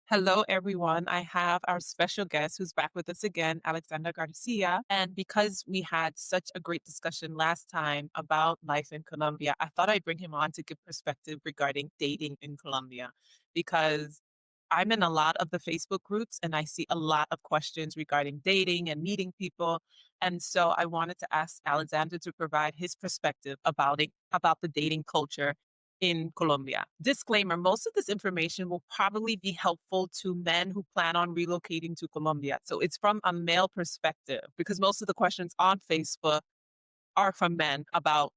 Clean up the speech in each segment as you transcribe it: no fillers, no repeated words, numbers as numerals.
Hello, everyone. I have our special guest who's back with us again, Alexander Garcia. And because we had such a great discussion last time about life in Colombia, I thought I'd bring him on to give perspective regarding dating in Colombia because I'm in a lot of the Facebook groups and I see a lot of questions regarding dating and meeting people. And so I wanted to ask Alexander to provide his perspective about the dating culture in Colombia. Disclaimer, most of this information will probably be helpful to men who plan on relocating to Colombia. So it's from a male perspective because most of the questions on Facebook are from men about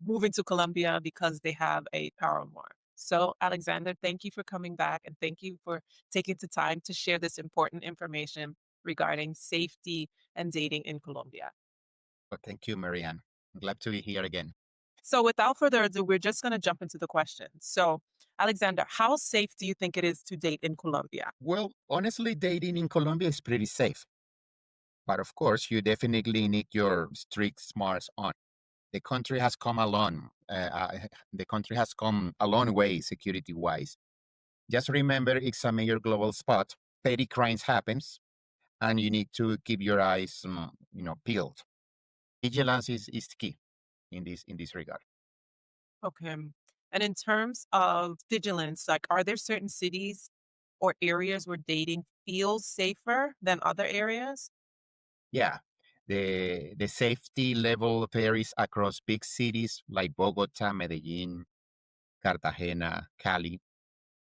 moving to Colombia because they have a paramour. So, Alexander, thank you for coming back and thank you for taking the time to share this important information regarding safety and dating in Colombia. Well, thank you, Marianne. I'm glad to be here again. So, without further ado, we're just going to jump into the questions. So, Alexander, how safe do you think it is to date in Colombia? Well, honestly, dating in Colombia is pretty safe. But of course, you definitely need your strict smarts on. The country has come along. The country has come a long way security wise. Just remember, it's a major global spot. Petty crimes happens, and you need to keep your eyes, peeled. Vigilance is key in this regard. Okay. And in terms of vigilance, like, are there certain cities or areas where dating feels safer than other areas? Yeah, the safety level varies across big cities like Bogota, Medellin, Cartagena, Cali.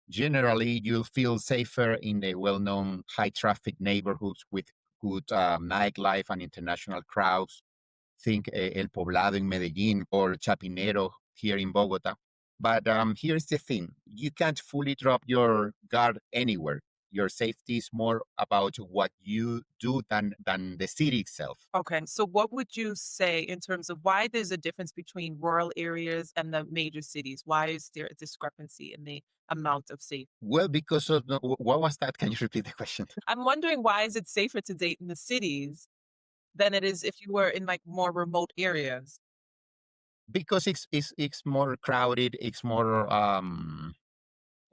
Generally, you'll feel safer in the well-known high-traffic neighborhoods with good nightlife and international crowds. Think El Poblado in Medellin or Chapinero here in Bogota. But here's the thing: you can't fully drop your guard anywhere. Your safety is more about what you do than the city itself. Okay. So, what would you say in terms of why there's a difference between rural areas and the major cities? Why is there a discrepancy in the amount of safety? Well, because of what was that? Can you repeat the question? I'm wondering why is it safer to date in the cities than it is if you were in like more remote areas? Because it's more crowded. It's more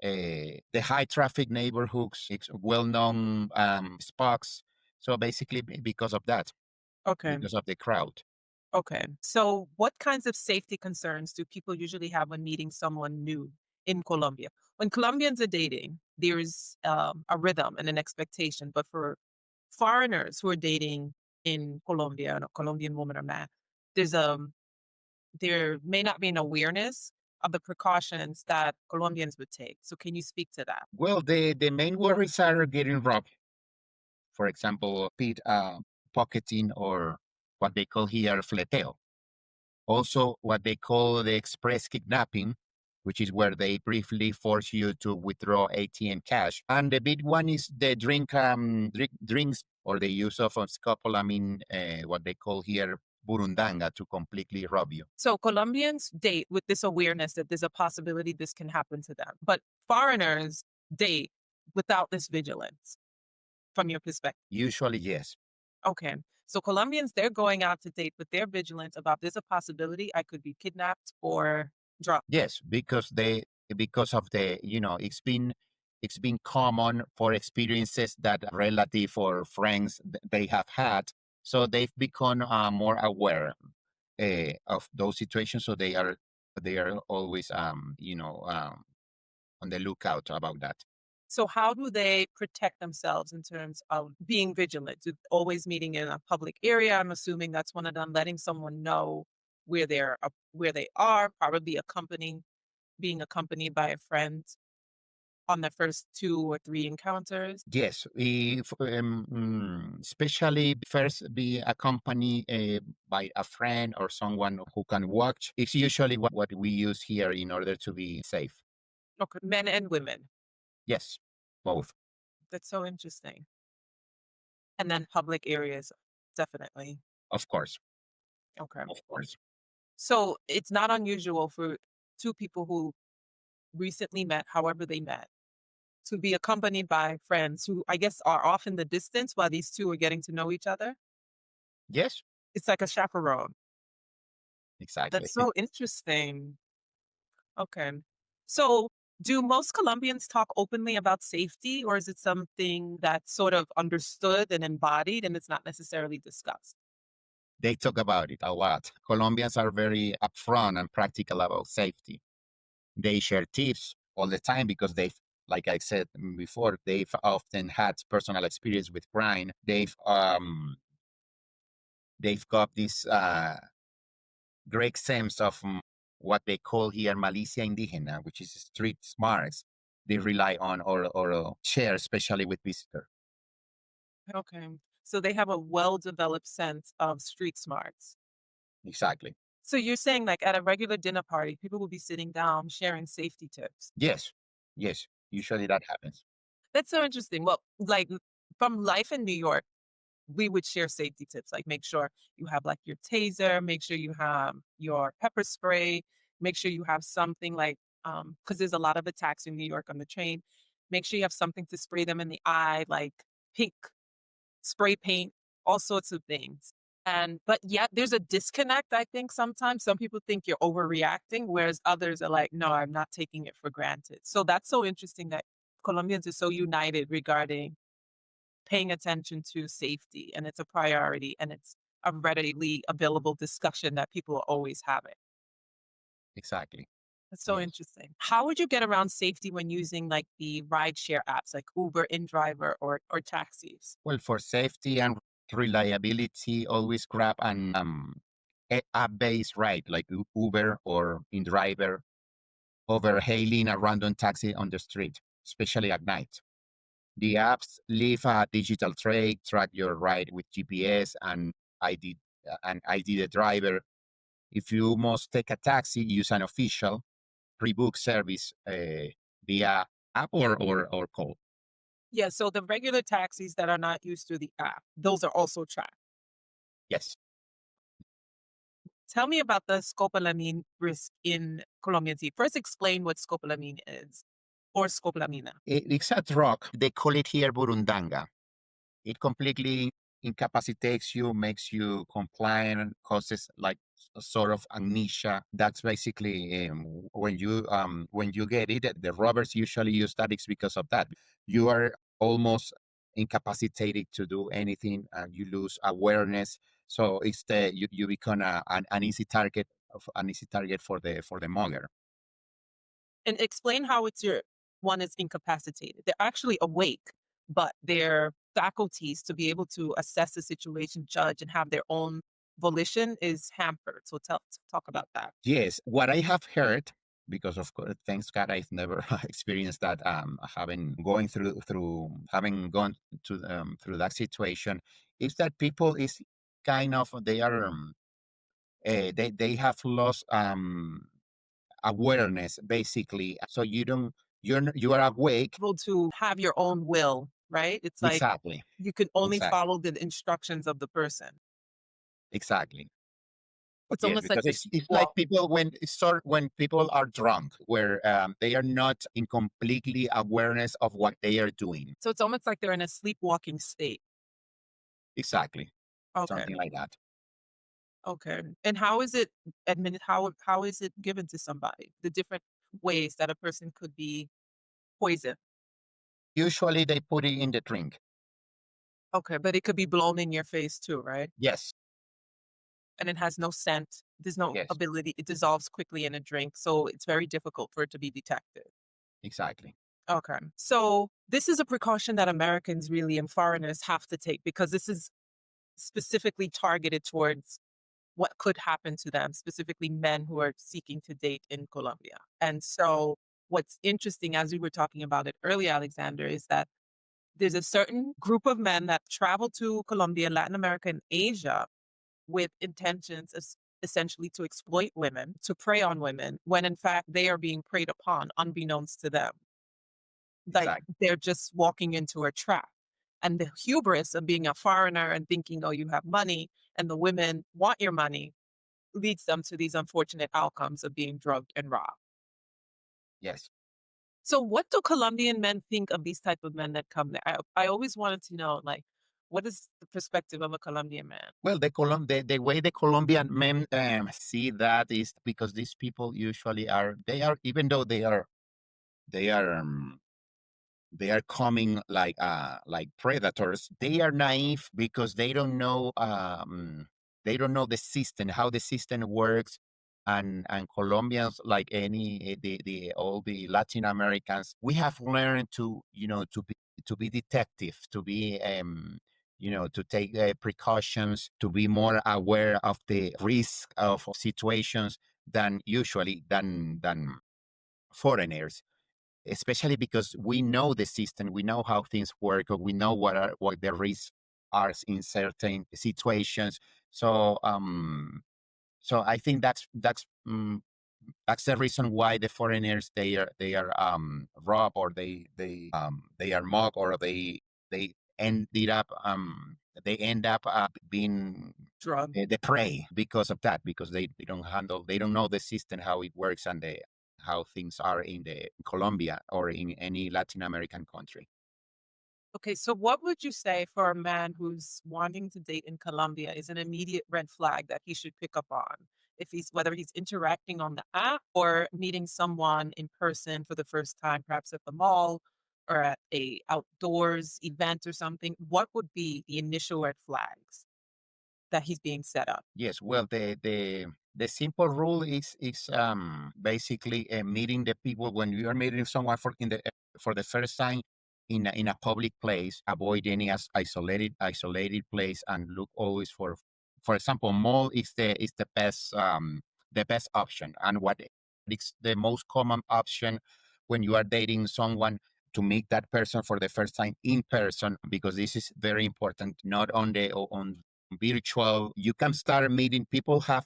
the high traffic neighborhoods. It's well known spots. So basically, because of that, Okay. because of the crowd. Okay. So, what kinds of safety concerns do people usually have when meeting someone new in Colombia? When Colombians are dating, there's a rhythm and an expectation. But for foreigners who are dating in Colombia, and a Colombian woman or man, there's there may not be an awareness of the precautions that Colombians would take. So, can you speak to that? Well, the main worries are getting robbed. For example, pocketing or what they call here fleteo. Also, what they call the express kidnapping, which is where they briefly force you to withdraw ATM cash. And the big one is the drinks or the use of scopolamine, what they call here burundanga, to completely rob you. So Colombians date with this awareness that there's a possibility this can happen to them, but foreigners date without this vigilance from your perspective. Usually, yes. Okay. So Colombians, they're going out to date, but they're vigilant about there's a possibility I could be kidnapped or dropped. Yes, because of the it's been common for experiences that a relative or friends they have had, so they've become more aware of those situations. So they are always on the lookout about that. So how do they protect themselves in terms of being vigilant? Always meeting in a public area. I'm assuming that's one of them, letting someone know where they are, probably being accompanied by a friend on the first 2 or 3 encounters. Yes, especially first be accompanied by a friend or someone who can watch. It's usually what we use here in order to be safe. Okay, men and women. Yes, both, That's so interesting. And then public areas, definitely. of course, Okay. of course. So it's not unusual for 2 people who recently met, however they met, to be accompanied by friends who I guess are off in the distance while these 2 are getting to know each other. Yes, It's like a chaperone. exactly. That's so interesting. Okay. So Do most Colombians talk openly about safety, or is it something that's sort of understood and embodied and it's not necessarily discussed? They talk about it a lot. Colombians are very upfront and practical about safety. They share tips all the time because like I said before, they've often had personal experience with crime. They've got this great sense of what they call here malicia indígena, which is street smarts. They rely on or share, especially with visitors. Okay. So they have a well-developed sense of street smarts. Exactly. So you're saying like at a regular dinner party, people will be sitting down sharing safety tips. Yes. Yes. Usually that happens. That's so interesting. Well, like from life in New York, we would share safety tips, like make sure you have like your taser, make sure you have your pepper spray, make sure you have something like because there's a lot of attacks in New York on the train. Make sure you have something to spray them in the eye, like pink spray paint, all sorts of things. And but yet there's a disconnect, I think sometimes. Some people think you're overreacting, whereas others are like, no, I'm not taking it for granted. So that's so interesting that Colombians are so united regarding paying attention to safety, and it's a priority, and it's a readily available discussion that people are always having. Exactly. That's so Yes. interesting. How would you get around safety when using like the rideshare apps like Uber, InDriver, or taxis? Well, for safety and reliability, always grab an app-based ride like Uber or InDriver over hailing a random taxi on the street, especially at night. The apps leave a digital tray, track your ride with GPS and ID the driver. If you must take a taxi, use an official pre-book service via app or call. Yeah, so the regular taxis that are not used through the app, those are also tracked. Yes. Tell me about the scopolamine risk in Colombian tea. First, explain what scopolamine is or scopolamina. It's a drug. They call it here burundanga. It completely incapacitates you, makes you compliant, causes like a sort of amnesia. That's basically when you get it. The robbers usually use that. It's because of that. You are almost incapacitated to do anything, and you lose awareness. So you become an easy target for the mugger. And explain how it's your one is incapacitated. They're actually awake, but their faculties to be able to assess the situation, judge, and have their own volition is hampered. So talk about that. Yes, what I have heard, because of course, thanks God, I've never experienced that. Having going through having gone through that situation, is that people is kind of they are they have lost awareness basically. So you are awake. Able to have your own will, right? It's like Exactly, you can only exactly, follow the instructions of the person. exactly. It's Yes, almost like because they're it's like sleepwalking. people when people are drunk, where they are not in completely awareness of what they are doing. So it's almost like they're in a sleepwalking state. Exactly, Okay. something like that. Okay. And how is it how is it given to somebody? The different ways that a person could be poisoned. Usually, they put it in the drink. Okay, but it could be blown in your face too, right? Yes, And it has no scent. There's no yes, ability. It dissolves quickly in a drink, so it's very difficult for it to be detected. exactly. Okay. So this is a precaution that Americans really and foreigners have to take because this is specifically targeted towards what could happen to them, specifically men who are seeking to date in Colombia. And so what's interesting, as we were talking about it earlier, Alexander, is that there's a certain group of men that travel to Colombia, Latin America, and Asia with intentions essentially to exploit women, to prey on women, when in fact they are being preyed upon unbeknownst to them. Like Exactly. they're just walking into a trap. And the hubris of being a foreigner and thinking, oh, you have money, and the women want your money leads them to these unfortunate outcomes of being drugged and robbed. Yes. So what do Colombian men think of these type of men that come there? I always wanted to know, like, what is the perspective of a Colombian man? Well, the way the Colombian men see that is because these people usually are they are even though they are they are they are coming like predators. They are naive because they don't know the system, how the system works. And Colombians, like any the all the Latin Americans, we have learned to, to be detective, to be to take precautions, to be more aware of the risk of situations than foreigners, especially because we know the system, we know how things work, or we know what the risks are in certain situations. So I think that's the reason why the foreigners, they are robbed, or they are mocked, or they ended up they end up being Drug. the prey because of that, because they don't know the system, how it works, and how things are in the Colombia or in any Latin American country. Okay, so what would you say for a man who's wanting to date in Colombia is an immediate red flag that he should pick up on? If he's whether he's interacting on the app or meeting someone in person for the first time, perhaps at the mall or at a outdoors event or something, what would be the initial red flags that he's being set up? Yes, well, the simple rule is basically meeting the people. When you are meeting someone for the first time in a public place, avoid any isolated place, and look always for example, mall is the best option, and what is the most common option when you are dating someone, to meet that person for the first time in person, because this is very important, not on virtual. You can start meeting people, have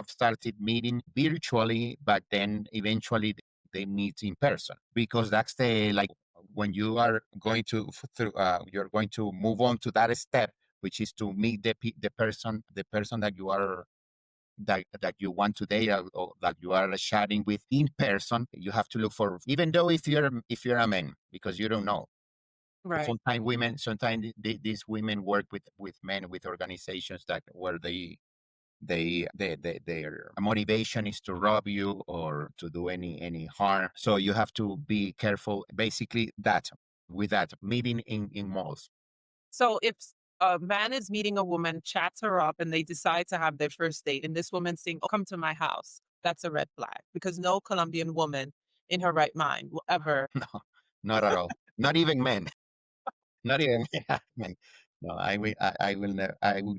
started meeting virtually, but then eventually they meet in person, because that's the like when you are going to through you're going to move on to that step, which is to meet the person that you want to date, or that you are chatting with in person. You have to look for, even though if you're a man, because you don't know. Right. Sometimes these women work with men, with organizations that where their motivation is to rob you or to do any harm. So you have to be careful. Basically, that with that meeting in malls. So if a man is meeting a woman, chats her up, and they decide to have their first date, and this woman's saying, "Oh, come to my house," that's a red flag because no Colombian woman in her right mind will ever. No, not at all. Not even men. Not even men. No, I would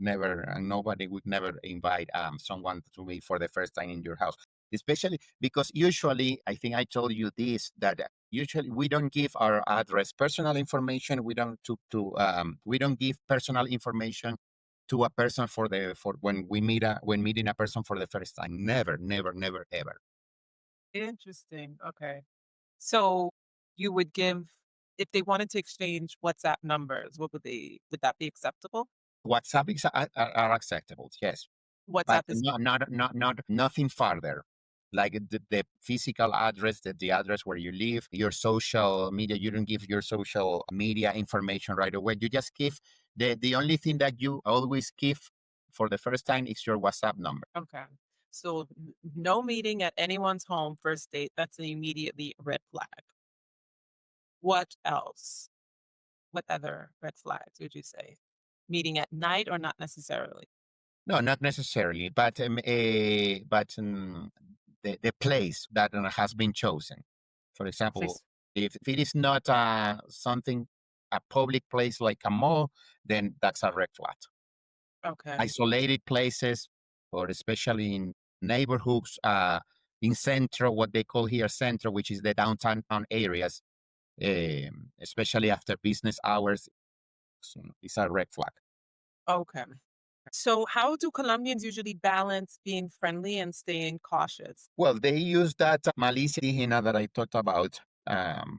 never, and nobody would never invite someone to me for the first time in your house. Especially because usually, I think I told you this, that usually we don't give our address, personal information. We don't give personal information to a person for when when meeting a person for the first time. Never, never, never, ever. Interesting. Okay. So you would give if they wanted to exchange WhatsApp numbers, what would that be acceptable? WhatsApp are acceptable, yes, but WhatsApp is not nothing further. Like the physical address, the address where you live, your social media. You don't give your social media information right away. You just give the only thing that you always give for the first time is your WhatsApp number. okay. So no meeting at anyone's home first date, that's an immediately red flag. What else? What other red flags would you say? Meeting at night or not necessarily? No, not necessarily, but the place that has been chosen. For example, Place. if it is not a public place like a mall, then that's a red flag. Okay. Isolated places, or especially in neighborhoods, in centro, what they call here centro, which is the downtown areas, especially after business hours, so it's a red flag. Okay. So how do Colombians usually balance being friendly and staying cautious? Well, they use that malicia indígena that I talked about,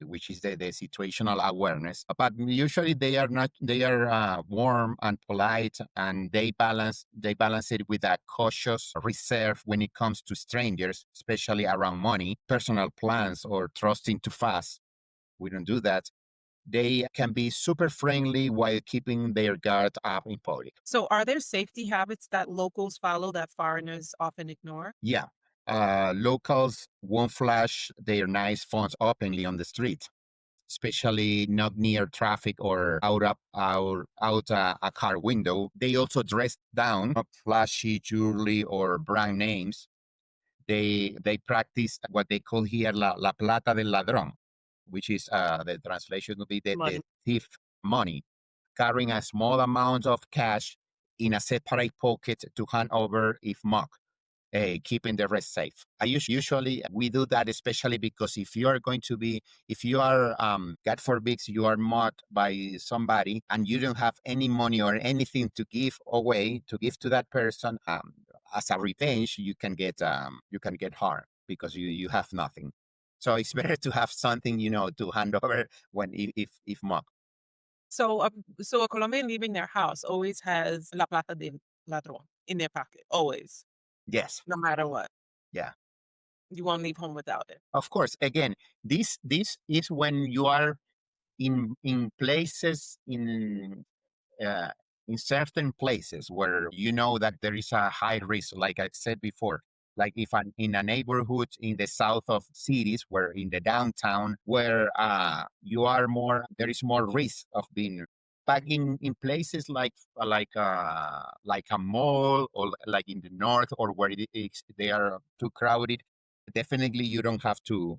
which is the situational awareness. But usually they are warm and polite, and they balance it with a cautious reserve when it comes to strangers, especially around money, personal plans, or trusting too fast. We don't do that. They can be super friendly while keeping their guard up in public. So are there safety habits that locals follow that foreigners often ignore? Yeah. Locals won't flash their nice phones openly on the street, especially not near traffic or out a car window. They also dress down, not flashy jewelry or brand names. They practice what they call here la plata del ladrón, which is the translation would be Money. the thief money, carrying a small amount of cash in a separate pocket to hand over if mocked, keeping the rest safe. I usually we do that, especially because if you are going to be, if you are, God forbid, you are mocked by somebody and you don't have any money or anything to give away to give to that person, as a revenge, you can get harmed because you have nothing. So it's better to have something, to hand over when if mocked. So a Colombian leaving their house always has la plata del ladrón in their pocket, always, Yes, no matter what. yeah. You won't leave home without it. Of course, again, this is when you are in places uh, in certain places where you know that there is a high risk, like I said before, like if I'm in a neighborhood in the south of cities, where in the downtown, where you are more, there is more risk of being. But in places like a mall or like in the north, or where they are too crowded, definitely you don't have to.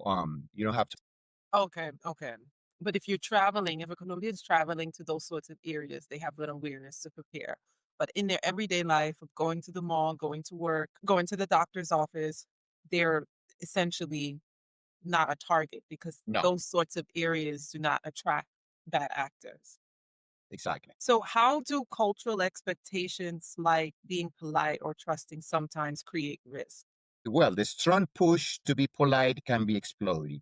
Okay, okay. But if you're traveling, if a Colombian's traveling to those sorts of areas, they have little awareness to prepare. But in their everyday life of going to the mall, going to work, going to the doctor's office, they're essentially not a target because No, those sorts of areas do not attract bad actors. exactly. So, how do cultural expectations like being polite or trusting sometimes create risk? Well, the strong push to be polite can be exploited.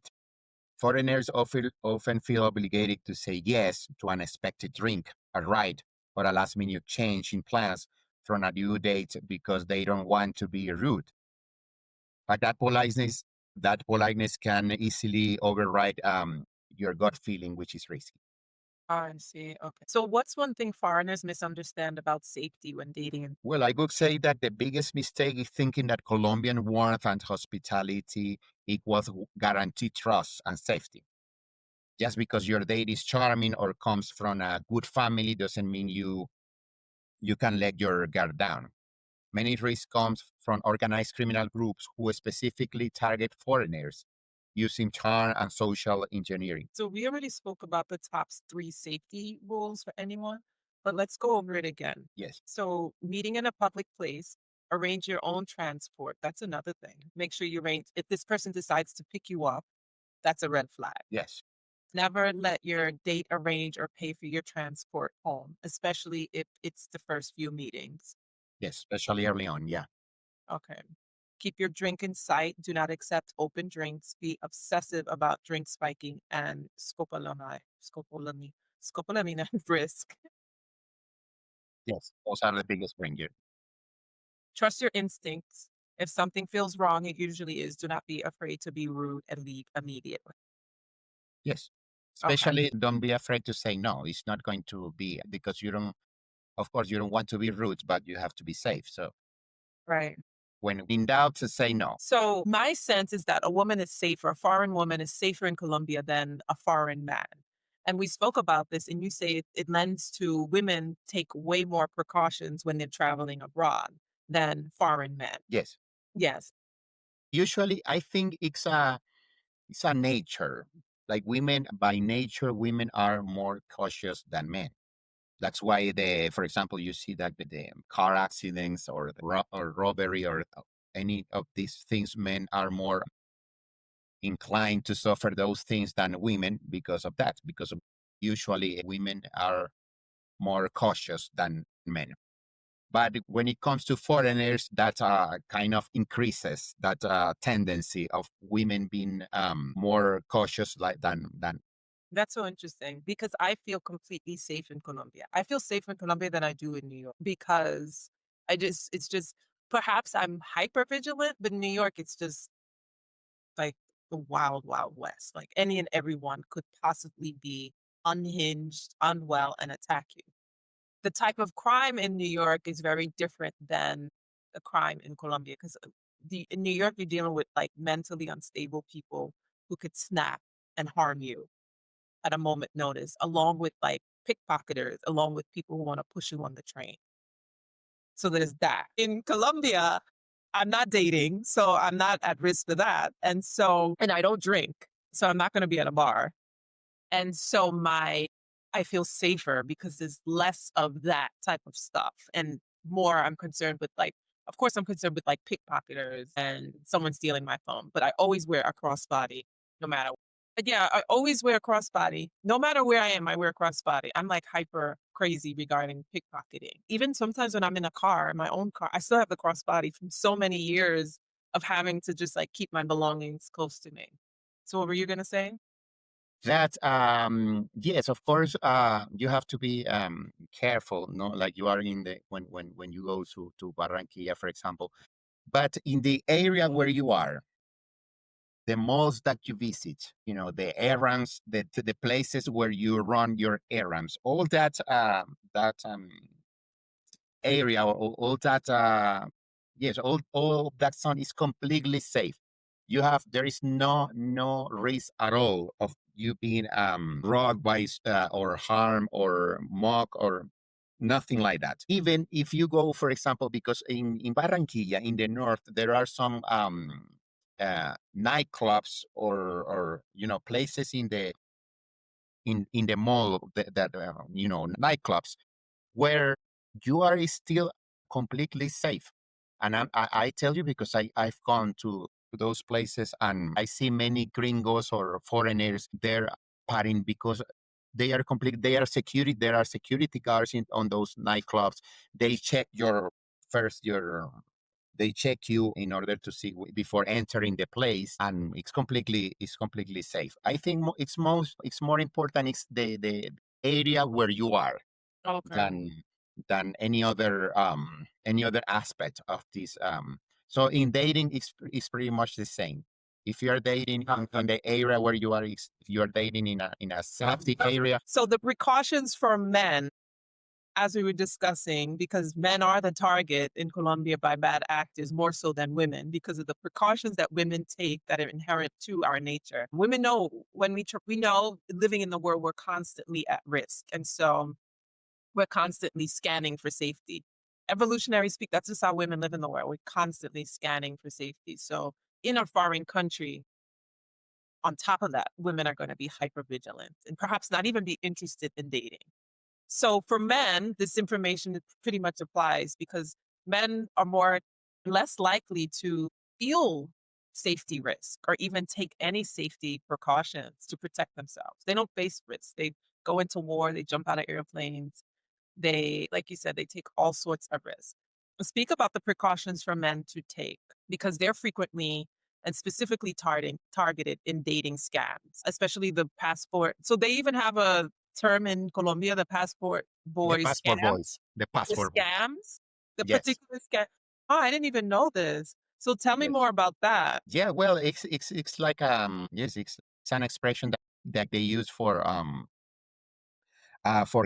Foreigners often feel obligated to say yes to an unexpected drink, a ride, or a last minute change in plans from a due date because they don't want to be rude. But that politeness can easily override your gut feeling, which is risky. I see. Okay. So, what's one thing foreigners misunderstand about safety when dating in? Well, I would say that the biggest mistake is thinking that Colombian warmth and hospitality equals guaranteed trust and safety. Just because your date is charming or comes from a good family doesn't mean you can let your guard down. Many risks comes from organized criminal groups who specifically target foreigners using charm and social engineering. So, we already spoke about the top three safety rules for anyone, but let's go over it again. Yes, So, meeting in a public place, arrange your own transport. That's another thing. Make sure you arrange, if this person decides to pick you up, that's a red flag. yes, Never let your date arrange or pay for your transport home, especially if it's the first few meetings. yes, especially early on. Yeah, Okay. Keep your drink in sight. Do not accept open drinks. Be obsessive about drink spiking and scopolamine risk. yes, those are the biggest danger. Trust your instincts. If something feels wrong, it usually is. Do not be afraid to be rude and leave immediately. Yes, Okay. especially don't be afraid to say no. It's not going to be because you don't. Of course, you don't want to be rude, but you have to be safe. So Right. when in doubt, to say no. So my sense is that a woman is safer, a foreign woman is safer in Colombia than a foreign man. And we spoke about this, and you say it lends to women take way more precautions when they're traveling abroad than foreign men. Yes, Yes. usually I think it's a nature. Like women, by nature, women are more cautious than men. That's why for example, you see that the car accidents or or robbery or any of these things, men are more inclined to suffer those things than women because of that. Because usually women are more cautious than men. But when it comes to foreigners, that kind of increases that tendency of women being more cautious like than. That's so interesting because I feel completely safe in Colombia. I feel safer in Colombia than I do in New York because it's just perhaps I'm hyper vigilant, but in New York, it's just like the wild, wild west. Like any and everyone could possibly be unhinged, unwell, and attack you. The type of crime in New York is very different than the crime in Colombia because in New York, you're dealing with like mentally unstable people who could snap and harm you at a moment notice, along with like pickpocketers, along with people who want to push you on the train. So there's that. In Colombia, I'm not dating, so I'm not at risk for that. And I don't drink, so I'm not going to be at a bar. And so I feel safer because there's less of that type of stuff and more I'm concerned with like, of course, I'm concerned with like pickpocketers and someone stealing my phone, but I always wear a crossbody no matter. But yeah, I always wear a crossbody. No matter where I am, I wear a crossbody. I'm like hyper crazy regarding pickpocketing. Even sometimes when I'm in a car, in my own car, I still have the crossbody from so many years of having to just like keep my belongings close to me. So what were you gonna say? That yes, of course, you have to be careful, no, like you are in the when you go to Barranquilla, for example. But in the area where you are, the malls that you visit, the errands, the places where you run your errands, all that area, or all that yes, all that zone is completely safe. There is no risk at all of you being robbed by or harmed or mocked or nothing like that. Even if you go, for example, because in Barranquilla in the north there are some nightclubs or places in the mall that nightclubs where you are still completely safe. And I tell you because I've gone to those places and I see many gringos or foreigners there partying because there are security guards on those nightclubs. They check your they check you in order to see before entering the place, and it's completely safe. I think it's more important is the area where you are Okay. than any other aspect of this. So in dating, it's pretty much the same. If you are dating on the area where you are, if you are dating in a safety area. So the precautions for men, as we were discussing, because men are the target in Colombia by bad actors more so than women because of the precautions that women take that are inherent to our nature. Women know when we know living in the world, we're constantly at risk. And so we're constantly scanning for safety. Evolutionary speak, that's just how women live in the world. We're constantly scanning for safety. So in a foreign country, on top of that, women are going to be hyper vigilant and perhaps not even be interested in dating. So for men, this information pretty much applies because men are less likely to feel safety risk or even take any safety precautions to protect themselves. They don't face risk. They go into war, they jump out of airplanes, they, like you said, they take all sorts of risks. Speak about the precautions for men to take because they're frequently and specifically targeted in dating scams, especially the passport. So they even have a term in Colombia, the passport The boys passport scams. boys. The The passport boys. scams, the Yes. particular scam. Oh, I didn't even know this. So tell me Yes. more about that. Yeah. Well, it's like yes, it's an expression that they use for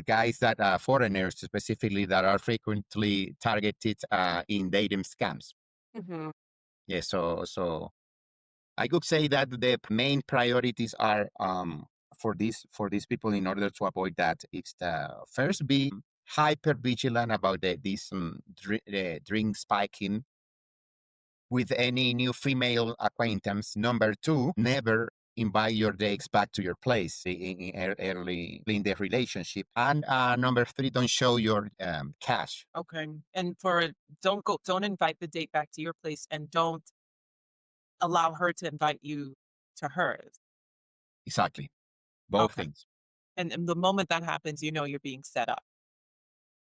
guys that foreigners specifically that are frequently targeted in dating scams. Mhm. Yeah. So I could say that the main priorities are for these people in order to avoid that. It's the first be hyper vigilant about this drink spiking with any new female acquaintance. Number two, never invite your dates back to your place early in the relationship. And number three, don't show your cash. Okay. And for don't invite the date back to your place and don't allow her to invite you to hers. Exactly. Both Okay. things. And the moment that happens, you know you're being set up.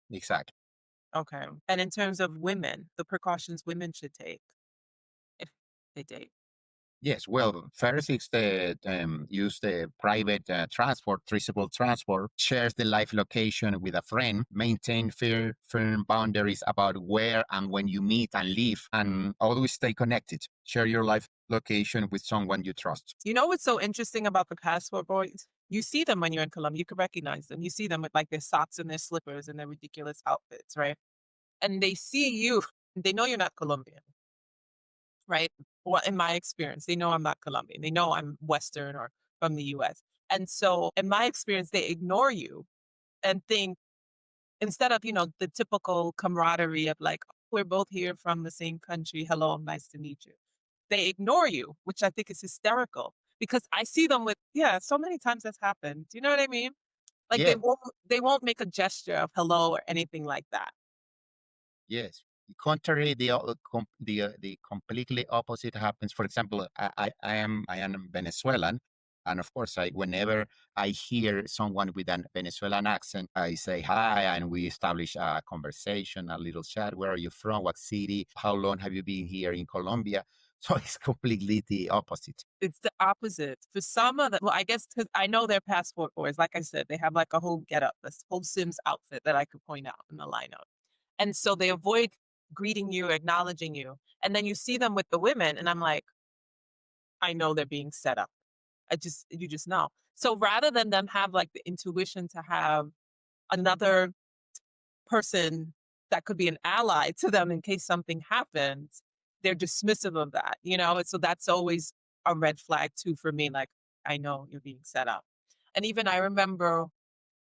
Exactly. Okay. And in terms of women, the precautions women should take if they date. Yes, well, first is the use the private transport, traceable transport, shares the live location with a friend, maintain firm boundaries about where and when you meet and leave, and always stay connected. Share your live location with someone you trust. You know what's so interesting about the passport boys? You see them when you're in Colombia, you can recognize them. You see them with like their socks and their slippers and their ridiculous outfits, right? And they see you, they know you're not Colombian, right? Well, in my experience, they know I'm not Colombian. They know I'm Western or from the US. And so in my experience, they ignore you and think instead of, the typical camaraderie of like, we're both here from the same country. Hello, nice to meet you. They ignore you, which I think is hysterical because I see them with, yeah, so many times that's happened. Do you know what I mean? Like Yeah. they won't make a gesture of hello or anything like that. Yes. Contrary, the completely opposite happens. For example, I am Venezuelan, and of course, I whenever I hear someone with a Venezuelan accent, I say hi, and we establish a conversation, a little chat. Where are you from? What city? How long have you been here in Colombia? So it's completely the opposite. It's the opposite. For some of them, well, I guess because I know their passport boys, like I said, they have like a whole getup, this whole Sims outfit that I could point out in the lineup. And so they avoid greeting you, acknowledging you. And then you see them with the women, and I'm like, I know they're being set up. You just know. So rather than them have like the intuition to have another person that could be an ally to them in case something happens, they're dismissive of that, And so that's always a red flag too for me. Like, I know you're being set up. And even I remember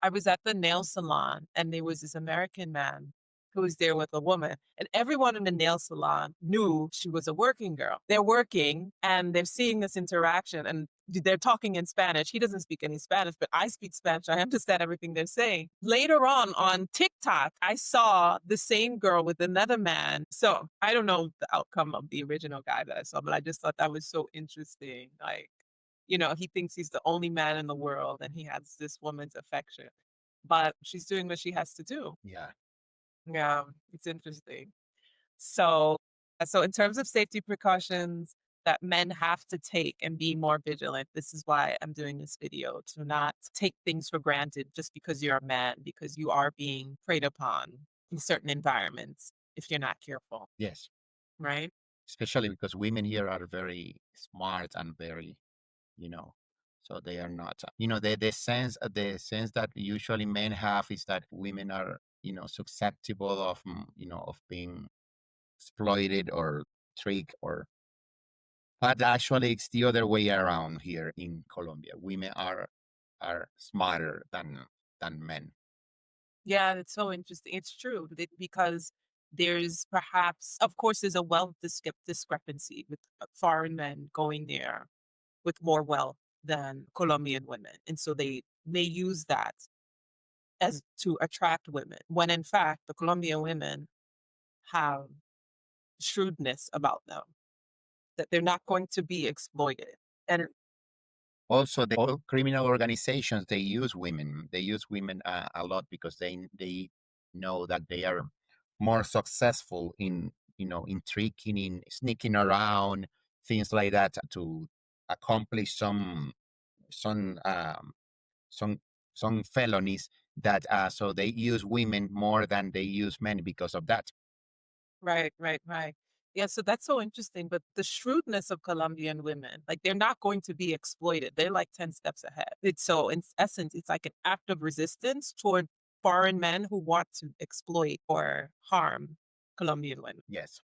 I was at the nail salon and there was this American man who was there with a woman, and everyone in the nail salon knew she was a working girl. They're working and they're seeing this interaction and they're talking in Spanish. He doesn't speak any Spanish, but I speak Spanish. I understand everything they're saying. Later on TikTok, I saw the same girl with another man. So I don't know the outcome of the original guy that I saw, but I just thought that was so interesting. Like, he thinks he's the only man in the world and he has this woman's affection, but she's doing what she has to do. Yeah. Yeah, it's interesting. So, so in terms of safety precautions that men have to take and be more vigilant, this is why I'm doing this video to not take things for granted just because you're a man, because you are being preyed upon in certain environments if you're not careful, Yes. right? Especially because women here are very smart and very, you know so they are not, the sense that usually men have is that women are, susceptible of, of being exploited or tricked, or but actually it's the other way around here in Colombia. Women are smarter than men. Yeah, it's so interesting. It's true because there's perhaps, of course, there's a wealth discrepancy with foreign men going there with more wealth than Colombian women. And so they may use that as to attract women, when in fact, the Colombian women have shrewdness about them, that they're not going to be exploited. And Also, the all criminal organizations, they use women a lot because they know that they are more successful in tricking, in sneaking around, things like that, to accomplish some some some felonies, that so they use women more than they use men because of that. right, right, right. Yeah, so that's so interesting. But the shrewdness of Colombian women, like they're not going to be exploited. They're like 10 steps ahead. It's so in essence, it's like an act of resistance toward foreign men who want to exploit or harm Colombian women. Yes.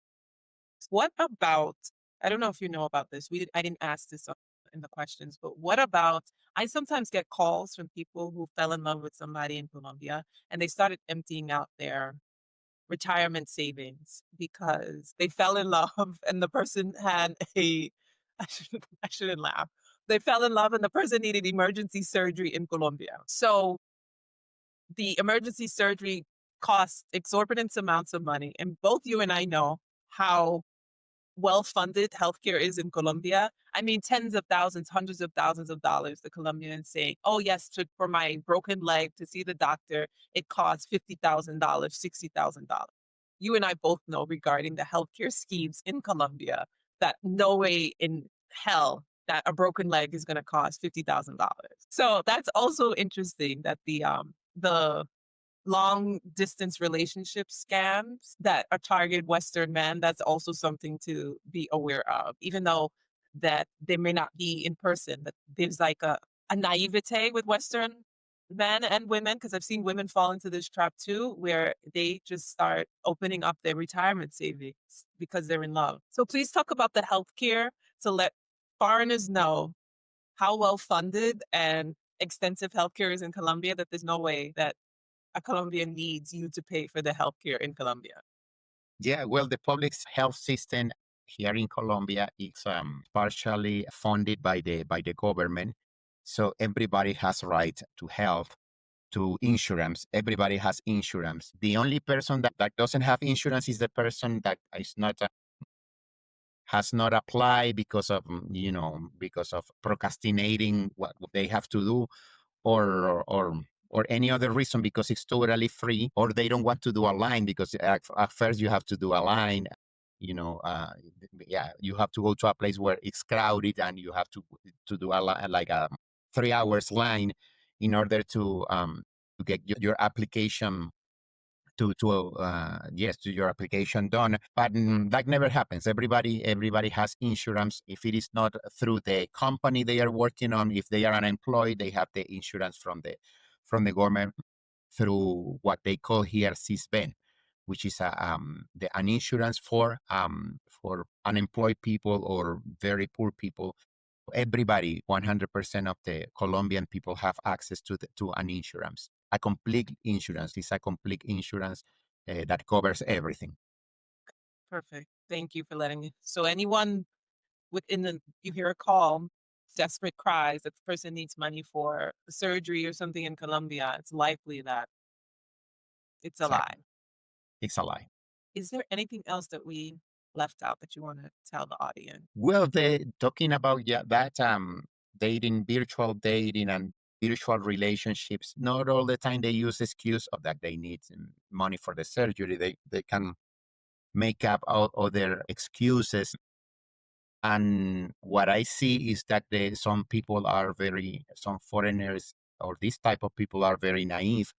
What about, I don't know if you know about this. I didn't ask this in the questions, but what about, I sometimes get calls from people who fell in love with somebody in Colombia and they started emptying out their retirement savings because they fell in love and the person had a I shouldn't laugh. They fell in love and the person needed emergency surgery in Colombia. So the emergency surgery costs exorbitant amounts of money. And both you and I know how well-funded healthcare is in Colombia. I mean, tens of thousands, hundreds of thousands of dollars. The Colombians saying, "Oh yes, for my broken leg to see the doctor, it costs $50,000, $60,000." You and I both know regarding the healthcare schemes in Colombia that no way in hell that a broken leg is going to cost $50,000. So that's also interesting that the long distance relationship scams that are target Western men, that's also something to be aware of, even though that they may not be in person, that there's like a naivete with Western Men and women, because I've seen women fall into this trap too, where they just start opening up their retirement savings because they're in love. So please talk about the healthcare to let foreigners know how well funded and extensive healthcare is in Colombia that there's no way that a Colombian needs you to pay for the healthcare in Colombia. Yeah, well, the public health system here in Colombia is partially funded by the government, so everybody has right to health, to insurance. Everybody has insurance. The only person that doesn't have insurance is the person that is not has not applied because of because of procrastinating what they have to do, or any other reason, because it's totally free, or they don't want to do a line because at first you have to do a line. you know uh, yeah, you have to go to a place where it's crowded, and you have to do like a 3 hours line in order to get your application to your application done. But that never happens. Everybody has insurance. If it is not through the company they are working on, if they are unemployed, they have the insurance from the government through what they call here CISBEN, which is an insurance for unemployed people or very poor people. Everybody, 100% of the Colombian people have access to an insurance. A complete insurance is a complete insurance that covers everything. Perfect. Thank you for letting me. So anyone within the you hear a call, desperate cries that the person needs money for surgery or something in Colombia, it's likely that it's a lie. Exactly. It's a lie. Is there anything else that we left out that you want to tell the audience? Well, they talking about, yeah, that dating, virtual dating, and virtual relationships. Not all the time they use excuse of that they need money for the surgery. They can make up all other excuses. And what I see is that some foreigners or this type of people are very naive.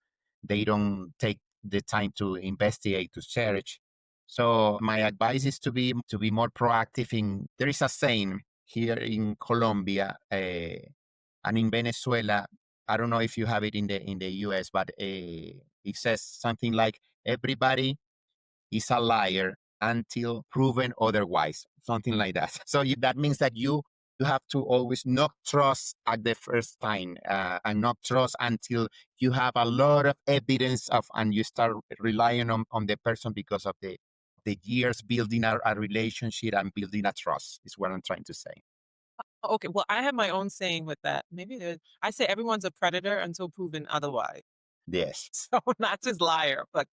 They don't take the time to investigate, to search. So my advice is to be more proactive. There is a saying here in Colombia and in Venezuela. I don't know if you have it in the US, but it says something like everybody is a liar until proven otherwise, something like that. So that means that you have to always not trust at the first time, and not trust until you have a lot of evidence of, and you start relying on the person because of the years building a relationship and building a trust, is what I'm trying to say. Okay, well, I have my own saying with that. I say everyone's a predator until proven otherwise. Yes, So not just liar, but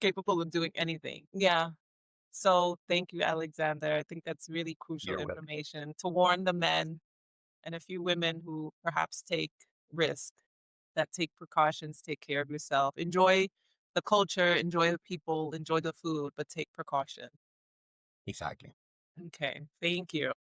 capable of doing anything. Yeah. So thank you, Alexander. I think that's really crucial you're welcome. information to warn the men and a few women who perhaps take risk, that take precautions, take care of yourself. Enjoy the culture, enjoy the people, enjoy the food, but take precaution. Exactly. Okay. Thank you.